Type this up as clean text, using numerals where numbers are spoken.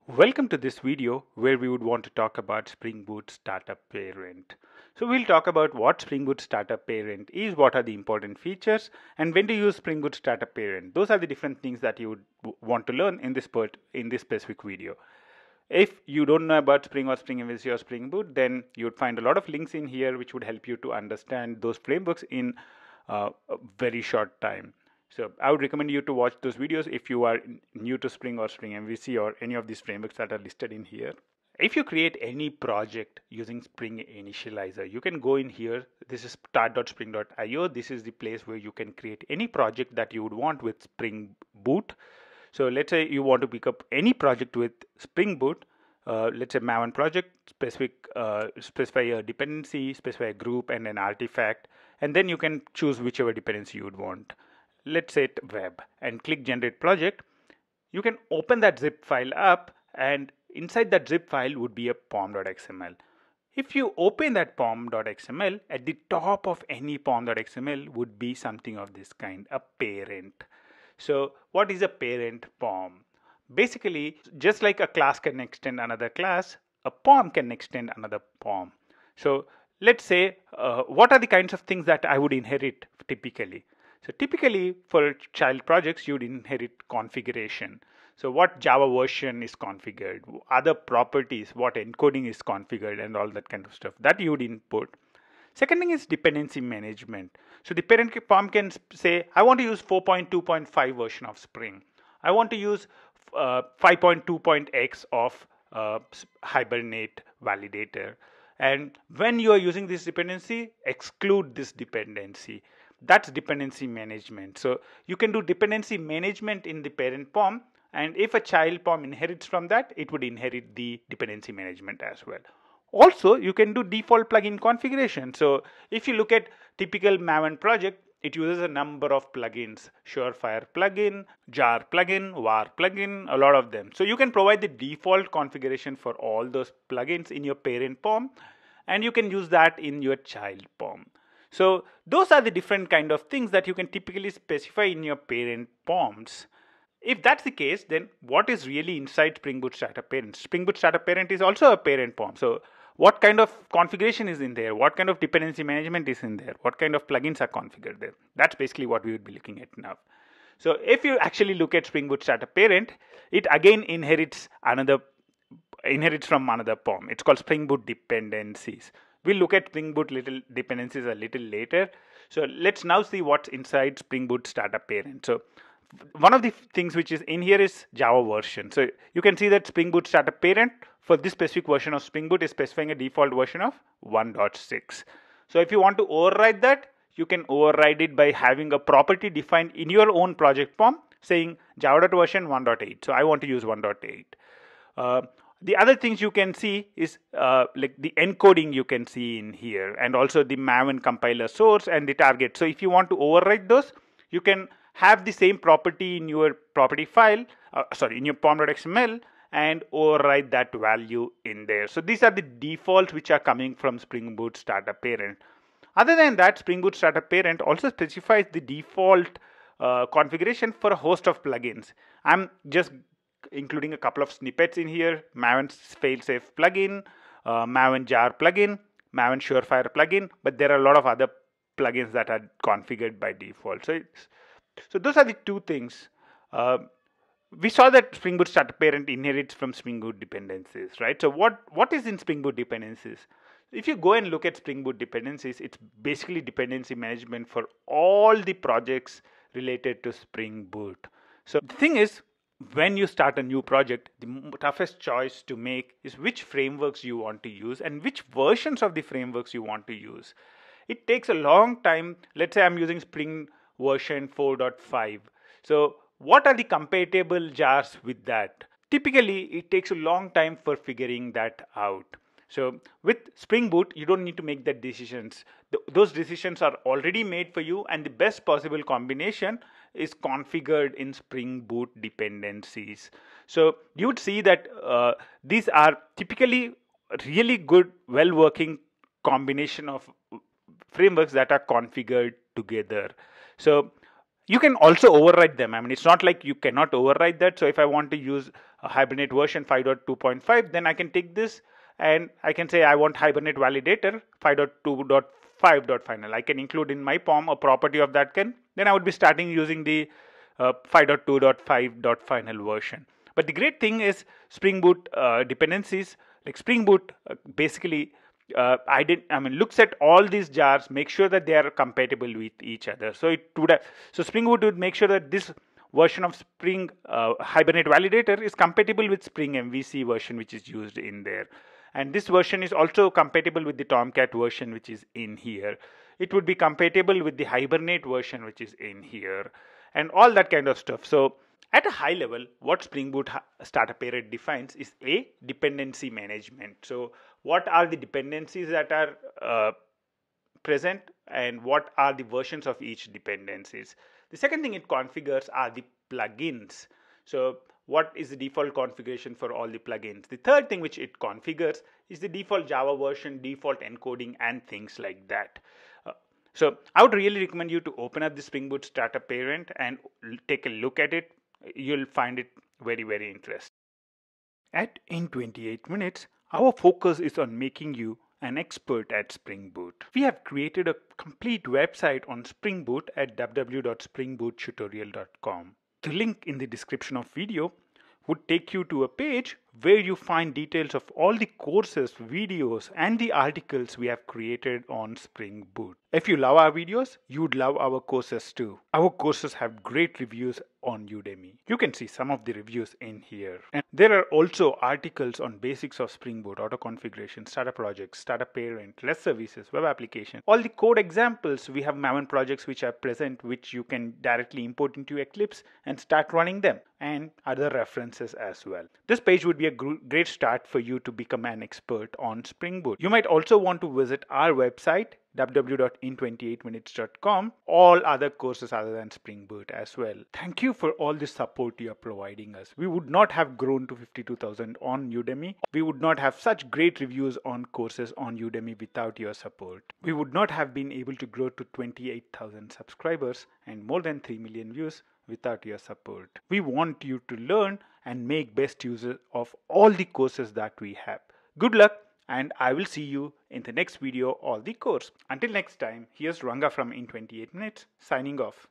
Welcome to this video where we would want to talk about Spring Boot Startup Parent. So we'll talk about what Spring Boot Startup Parent is, what are the important features, and when to use Spring Boot Startup Parent. Those are the different things that you would want to learn in this specific video. If you don't know about Spring or Spring MVC or Spring Boot, then you would find a lot of links in here which would help you to understand those frameworks in a very short time. So I would recommend you to watch those videos if you are new to Spring or Spring MVC or any of these frameworks that are listed in here. If you create any project using Spring Initializer, you can go in here. This is start.spring.io. This is the place where you can create any project that you would want with Spring Boot. So let's say you want to pick up any project with Spring Boot. Let's say Maven project, specify a dependency, specify a group and an artifact, and then you can choose whichever dependency you would want. Let's say web and click generate project. You can open that zip file up, and inside that zip file would be a pom.xml. If you open that pom.xml, at the top of any pom.xml would be something of this kind, a parent. So what is a parent pom? Basically, just like a class can extend another class, a pom can extend another pom. So let's say, what are the kinds of things that I would inherit typically? So typically for child projects, you'd inherit configuration. So what Java version is configured, other properties, what encoding is configured, and all that kind of stuff that you would input. Second thing is dependency management. So the parent POM can say, I want to use 4.2.5 version of Spring. I want to use 5.2.x of Hibernate validator. And when you are using this dependency, exclude this dependency. That's dependency management. So you can do dependency management in the parent POM. And if a child POM inherits from that, it would inherit the dependency management as well. Also, you can do default plugin configuration. So if you look at typical Maven project, it uses a number of plugins, Surefire plugin, jar plugin, var plugin, a lot of them. So you can provide the default configuration for all those plugins in your parent POM, and you can use that in your child POM. So those are the different kind of things that you can typically specify in your parent POMs. If that's the case, then what is really inside Spring Boot Startup Parent? Spring Boot Startup Parent is also a parent POM. So what kind of configuration is in there? What kind of dependency management is in there? What kind of plugins are configured there? That's basically what we would be looking at now. So if you actually look at Spring Boot Startup Parent, it again inherits from another POM. It's called Spring Boot Dependencies. We'll look at Spring Boot dependencies a little later. So let's now see what's inside Spring Boot Startup Parent. So one of the things which is in here is Java version. So you can see that Spring Boot Startup Parent for this specific version of Spring Boot is specifying a default version of 1.6. So if you want to override that, you can override it by having a property defined in your own project POM saying java.version 1.8. So I want to use 1.8. The other things you can see is like the encoding you can see in here, and also the Maven compiler source and the target. So if you want to override those, you can have the same property in your property file, in your pom.xml, and override that value in there. So these are the defaults which are coming from Spring Boot Startup Parent. Other than that, Spring Boot Startup Parent also specifies the default configuration for a host of plugins. I'm just including a couple of snippets in here: Maven failsafe plugin, Maven jar plugin, Maven Surefire plugin, but there are a lot of other plugins that are configured by default. So those are the two things. We saw that Spring Boot Startup Parent inherits from Spring Boot dependencies, right? So what is in Spring Boot dependencies? If you go and look at Spring Boot dependencies, it's basically dependency management for all the projects related to Spring Boot. So the thing is, when you start a new project, the toughest choice to make is which frameworks you want to use and which versions of the frameworks you want to use. It takes a long time. Let's say I'm using Spring version 4.5. So what are the compatible jars with that? Typically, it takes a long time for figuring that out. So with Spring Boot, you don't need to make that decisions. Those decisions are already made for you, and the best possible combination is configured in Spring Boot dependencies. So you would see that these are typically really good, well-working combination of frameworks that are configured together. So You can also override them. I mean, it's not like you cannot override that. So if I want to use a Hibernate version 5.2.5, then I can take this and I can say I want Hibernate validator 5.2.5.final. I can include in my POM a property of that then I would be starting using the 5.2.5.final version. But the great thing is Spring Boot dependencies, like Spring Boot basically looks at all these jars, make sure that they are compatible with each other. So Spring Boot would make sure that this version of Spring Hibernate validator is compatible with Spring MVC version, which is used in there. And this version is also compatible with the Tomcat version, which is in here. It would be compatible with the Hibernate version, which is in here, and all that kind of stuff. So at a high level, what Spring Boot starter parent defines is a dependency management. So what are the dependencies that are present and what are the versions of each dependencies. The second thing it configures are the plugins. So what is the default configuration for all the plugins? The third thing which it configures is the default Java version, default encoding, and things like that. So I would really recommend you to open up the Spring Boot starter parent and take a look at it. You'll find it very, very interesting. In 28 minutes, our focus is on making you an expert at Spring Boot. We have created a complete website on Spring Boot at www.springbootutorial.com. The link in the description of video would take you to a page where you find details of all the courses, videos, and the articles we have created on Spring Boot. If you love our videos, you would love our courses too. Our courses have great reviews on Udemy. You can see some of the reviews in here. And there are also articles on basics of Spring Boot, auto configuration, starter projects, starter parent, REST services, web application. All the code examples, we have Maven projects which are present, which you can directly import into Eclipse and start running them, and other references as well. This page would be a great start for you to become an expert on Spring Boot. You might also want to visit our website www.in28minutes.com, all other courses other than Spring Boot as well. Thank you for all the support you are providing us. We would not have grown to 52,000 on Udemy. We would not have such great reviews on courses on Udemy without your support. We would not have been able to grow to 28,000 subscribers and more than 3 million views without your support. We want you to learn and make best use of all the courses that we have. Good luck, and I will see you in the next video or the course. Until next time, here's Ranga from In 28 Minutes signing off.